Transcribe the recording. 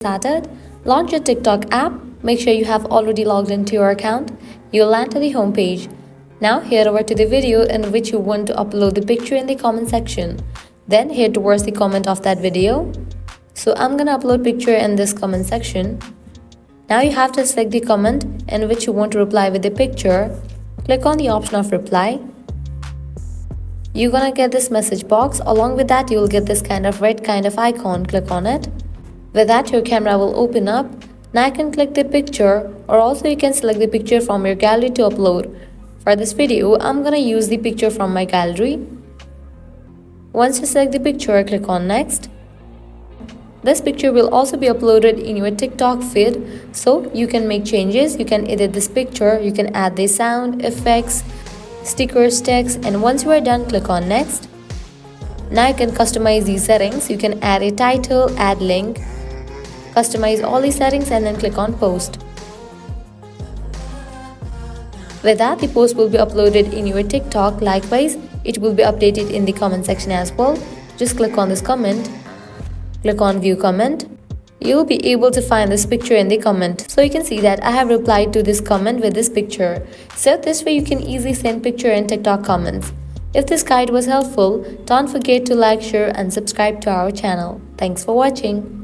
Started, launch your TikTok app. Make sure you have already logged into your account. You'll land to the home page. Now head over to the video in which you want to upload the picture in the comment section. Then head towards the comment of that video. So I'm gonna upload picture in this comment section. Now you have to select the comment in which you want to reply with the picture. Click on the option of reply. You're gonna get this message box. Along with that, you'll get this kind of red kind of icon. Click on it. With that, your camera will open up. Now you can click the picture, or also you can select the picture from your gallery to upload. For this video, I'm gonna use the picture from my gallery. Once you select the picture, click on next. This picture will also be uploaded in your TikTok feed, so you can make changes. You can edit this picture, you can add the sound, effects, stickers, text, and once you are done, click on next. Now you can customize these settings. You can add a title, add link, customize all these settings, and then click on post. With that, the post will be uploaded in your TikTok. Likewise, it will be updated in the comment section as well. Just click on this comment, click on view comment. You'll be able to find this picture in the comment. So you can see that I have replied to this comment with this picture. So this way you can easily send picture in TikTok comments. If this guide was helpful, don't forget to like, share and subscribe to our channel. Thanks for watching.